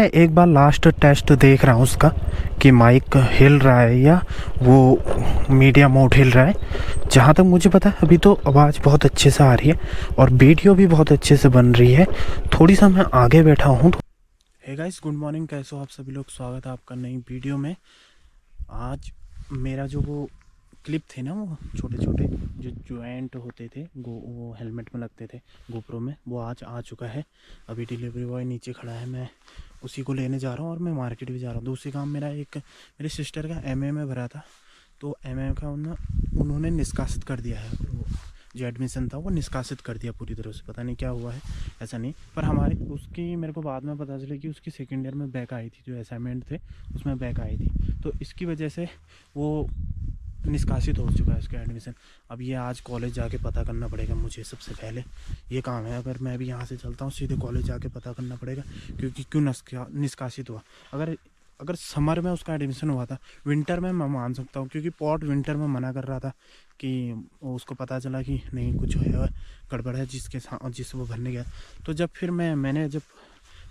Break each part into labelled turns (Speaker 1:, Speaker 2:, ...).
Speaker 1: मैं एक बार last test देख रहा हूँ उसका कि माइक हिल रहा है या वो मीडिया मोड हिल रहा है। जहाँ तक मुझे पता है अभी तो आवाज़ बहुत अच्छे से आ रही है और वीडियो भी बहुत अच्छे से बन रही है। थोड़ी सा मैं आगे बैठा हूँ। हे गाइस, गुड मॉर्निंग, कैसे हो आप सभी लोग। स्वागत है आपका नई वीडियो में। आज मेरा जो वो क्लिप थे ना, वो छोटे छोटे जो जॉइंट होते थे वो हेलमेट में लगते थे गोप्रो में, वो आज आ चुका है। अभी डिलीवरी बॉय नीचे खड़ा है, मैं उसी को लेने जा रहा हूँ और मैं मार्केट भी जा रहा हूँ। दूसरी काम मेरा एक मेरी सिस्टर का एमए में भरा था, तो एमए का उन्होंने निष्कासित कर दिया है। वो जो एडमिशन था वो निष्कासित कर दिया पूरी तरह से। पता नहीं क्या हुआ है, ऐसा नहीं, पर हमारी उसकी मेरे को बाद में पता चला कि उसकी सेकेंड ईयर में बैक आई थी, जो असाइनमेंट थे उसमें बैक आई थी, तो इसकी वजह से वो निष्कासित हो चुका है उसका एडमिशन। अब ये आज कॉलेज जाके पता करना पड़ेगा मुझे, सबसे पहले ये काम है। अगर मैं अभी यहाँ से चलता हूँ सीधे कॉलेज जाके पता करना पड़ेगा क्योंकि क्यों निष्कासित हुआ। अगर समर में उसका एडमिशन हुआ था, विंटर में मैं मान सकता हूँ, क्योंकि पॉट विंटर में मना कर रहा था कि उसको पता चला कि नहीं कुछ है गड़बड़ है जिससे वो भरने गया। तो जब फिर मैंने जब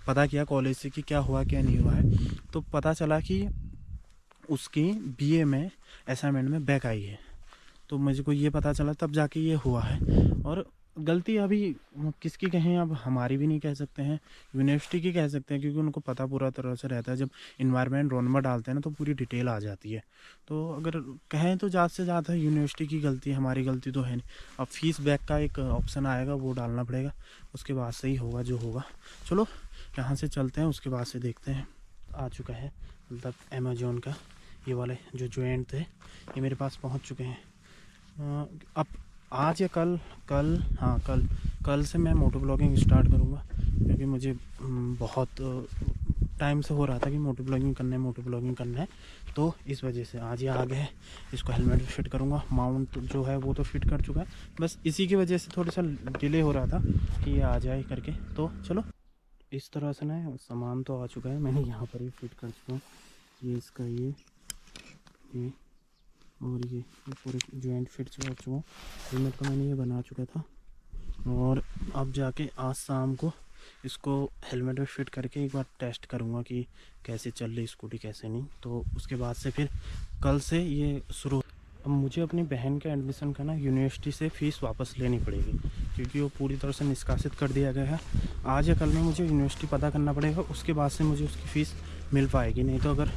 Speaker 1: पता किया कॉलेज से कि क्या हुआ क्या नहीं हुआ है, तो पता चला कि उसकी बीए में असाइनमेंट में बैक आई है। तो मुझे को ये पता चला तब जाके ये हुआ है। और गलती अभी किसकी कहें, अब हमारी भी नहीं कह सकते हैं, यूनिवर्सिटी की कह सकते हैं, क्योंकि उनको पता पूरा तरह से रहता है। जब इन्वायरमेंट रोन में डालते हैं ना तो पूरी डिटेल आ जाती है। तो अगर कहें तो ज़्यादा से ज़्यादा यूनिवर्सिटी की गलती, हमारी गलती तो है नहीं। अब फीस बैक का एक ऑप्शन आएगा, वो डालना पड़ेगा, उसके बाद से ही होगा जो होगा। चलो यहाँ से चलते हैं, उसके बाद से देखते हैं। आ चुका है मतलब अमेजोन का ये वाले जो जॉइंट थे ये मेरे पास पहुंच चुके हैं। अब आज या कल से मैं मोटो ब्लॉगिंग स्टार्ट करूंगा, क्योंकि मुझे बहुत टाइम से हो रहा था कि मोटो ब्लॉगिंग करना है। तो इस वजह से आज ये आ गया है। इसको हेलमेट भी फिट करूंगा, माउंट जो है वो तो फिट कर चुका है, बस इसी की वजह से थोड़ा सा डिले हो रहा था कि ये आ जाए करके। तो चलो इस तरह से ना सामान तो आ चुका है, मैंने यहाँ पर ही फिट कर चुका हूँ। ये इसका ये और ये पूरे जॉइंट फिट कर चुका हूँ। हेलमेट तो मैंने ये बना चुका था, और अब जाके आज शाम को इसको हेलमेट में फिट करके एक बार टेस्ट करूँगा कि कैसे चल रही स्कूटी कैसे नहीं। तो उसके बाद से फिर कल से ये शुरू। अब मुझे अपनी बहन के एडमिशन का ना यूनिवर्सिटी से फ़ीस वापस लेनी पड़ेगी, क्योंकि वो पूरी तरह से निष्कासित कर दिया गया है। आज या कल में मुझे यूनिवर्सिटी पता करना पड़ेगा, उसके बाद से मुझे उसकी फ़ीस मिल पाएगी। नहीं तो अगर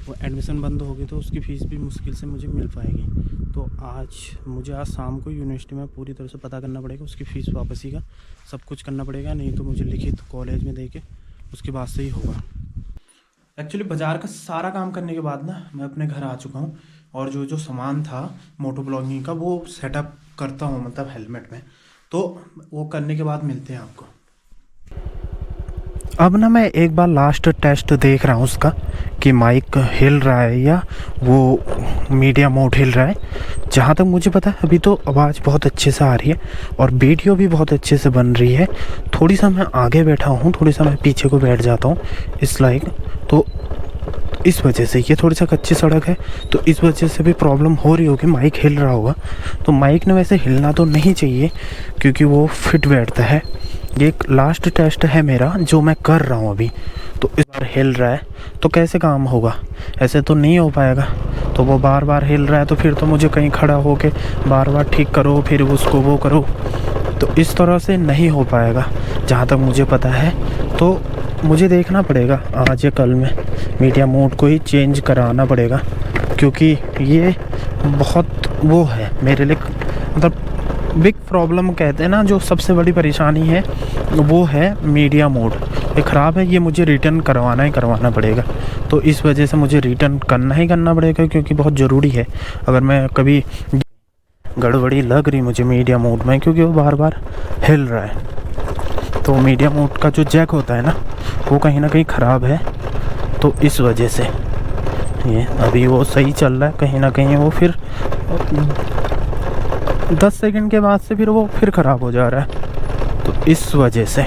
Speaker 1: वो एडमिशन बंद होगी तो उसकी फ़ीस भी मुश्किल से मुझे मिल पाएगी। तो मुझे आज शाम को यूनिवर्सिटी में पूरी तरह से पता करना पड़ेगा, उसकी फ़ीस वापसी का सब कुछ करना पड़ेगा। नहीं तो मुझे लिखित कॉलेज में दे के उसके बाद से ही होगा। एक्चुअली बाज़ार का सारा काम करने के बाद ना मैं अपने घर आ चुका हूँ, और जो सामान था मोटो ब्लॉगिंग का वो सेटअप करता हूँ, मतलब हेलमेट में। तो वो करने के बाद मिलते हैं आपको। अब ना मैं एक बार लास्ट टेस्ट देख रहा हूँ उसका कि माइक हिल रहा है या वो मीडिया मोड हिल रहा है। जहाँ तक मुझे पता है अभी तो आवाज़ बहुत अच्छे से आ रही है और वीडियो भी बहुत अच्छे से बन रही है। थोड़ी सा मैं आगे बैठा हूँ, थोड़ी सा मैं पीछे को बैठ जाता हूँ इस लाइक। तो इस वजह से ये थोड़ी सा कच्ची सड़क है, तो इस वजह से भी प्रॉब्लम हो रही होगी, माइक हिल रहा होगा। तो माइक ने वैसे हिलना तो नहीं चाहिए क्योंकि वो फिट बैठता है। ये एक लास्ट टेस्ट है मेरा जो मैं कर रहा हूँ अभी। तो इस बार हिल रहा है तो कैसे काम होगा, ऐसे तो नहीं हो पाएगा। तो वो बार बार हिल रहा है तो फिर तो मुझे कहीं खड़ा होके बार बार ठीक करो, फिर उसको वो करो, तो इस तरह से नहीं हो पाएगा जहाँ तक मुझे पता है। तो मुझे देखना पड़ेगा आज या कल में मीडिया मोड को ही चेंज कराना पड़ेगा, क्योंकि ये बहुत वो है मेरे लिए, मतलब बिग प्रॉब्लम कहते हैं ना, जो सबसे बड़ी परेशानी है वो है मीडिया मोड। ये ख़राब है, ये मुझे रिटर्न करवाना पड़ेगा। तो इस वजह से मुझे रिटर्न करना पड़ेगा, क्योंकि बहुत ज़रूरी है। अगर मैं कभी गड़बड़ी लग रही मुझे मीडिया मोड में, क्योंकि वो बार बार हिल रहा है, तो मीडिया मोड का जो जैक होता है ना वो कहीं ना कहीं ख़राब है। तो इस वजह से ये अभी वो सही चल रहा है, कहीं ना कहीं वो फिर 10 सेकंड के बाद से फिर वो फिर ख़राब हो जा रहा है। तो इस वजह से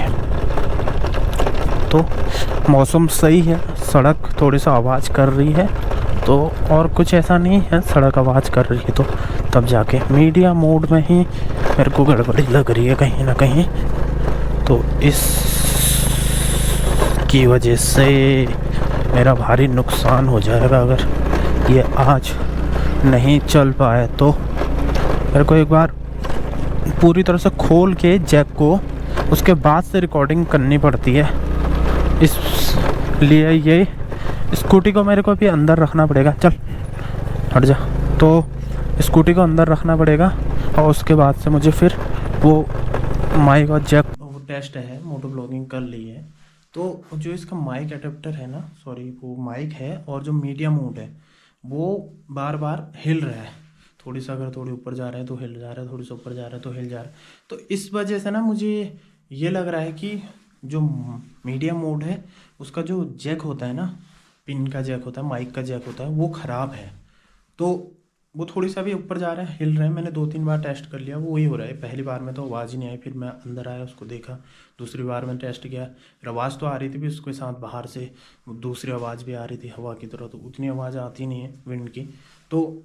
Speaker 1: तो मौसम सही है, सड़क थोड़ी सा आवाज़ कर रही है, तो और कुछ ऐसा नहीं है, सड़क आवाज़ कर रही है तो तब जाके मीडिया मोड में ही मेरे को गड़बड़ी लग रही है कहीं ना कहीं। तो इस की वजह से मेरा भारी नुकसान हो जाएगा अगर ये आज नहीं चल पाए तो। मेरे को एक बार पूरी तरह से खोल के जैक को उसके बाद से रिकॉर्डिंग करनी पड़ती है, इसलिए ये स्कूटी को मेरे को भी अंदर रखना पड़ेगा। चल हट जा। तो स्कूटी को अंदर रखना पड़ेगा और उसके बाद से मुझे फिर वो माइक और जैक वो टेस्ट है, मोटो ब्लॉगिंग कर ली है। तो जो इसका माइक एडेप्टर है ना, सॉरी वो माइक है, और जो मीडिया मोड है वो बार बार हिल रहा है। थोड़ी सा अगर थोड़ी ऊपर जा रहा है तो हिल जा रहा है, थोड़ी सा ऊपर जा रहा है तो हिल जा रहा है। तो इस वजह से ना मुझे ये लग रहा है कि जो मीडिया मोड है उसका जो जैक होता है ना, पिन का जैक होता है, माइक का जैक होता है, वो ख़राब है। तो वो थोड़ी सा भी ऊपर जा रहा है, हिल रहा है। मैंने 2-3 बार टेस्ट कर लिया, वो वही हो रहा है। पहली बार में तो आवाज़ ही नहीं आई, फिर मैं अंदर आया उसको देखा। दूसरी बार में टेस्ट किया, फिर आवाज़ तो आ रही थी भी उसके साथ बाहर से दूसरी आवाज़ भी आ रही थी हवा की तरह, तो उतनी आवाज़ आती नहीं है विंड की। तो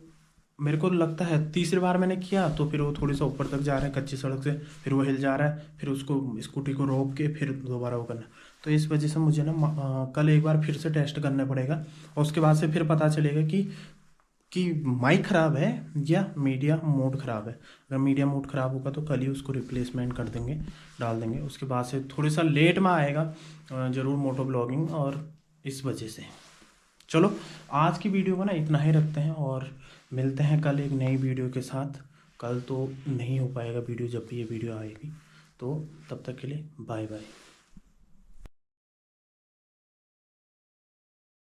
Speaker 1: मेरे को लगता है तीसरी बार मैंने किया तो फिर वो थोड़ी सा ऊपर तक जा रहा है कच्ची सड़क से, फिर वो हिल जा रहा है, फिर उसको स्कूटी को रोक के फिर दोबारा वो करना। तो इस वजह से मुझे ना कल एक बार फिर से टेस्ट करना पड़ेगा और उसके बाद से फिर पता चलेगा कि माइक ख़राब है या मीडिया मोड ख़राब है। अगर मीडिया मोड ख़राब होगा तो कल ही उसको रिप्लेसमेंट कर देंगे, डाल देंगे। उसके बाद से थोड़ी सा लेट में आएगा ज़रूर मोटो ब्लॉगिंग, और इस वजह से। चलो आज की वीडियो को ना इतना ही रखते हैं और मिलते हैं कल एक नई वीडियो के साथ। कल तो नहीं हो पाएगा वीडियो, जब भी ये वीडियो आएगी। तो तब तक के लिए बाय बाय।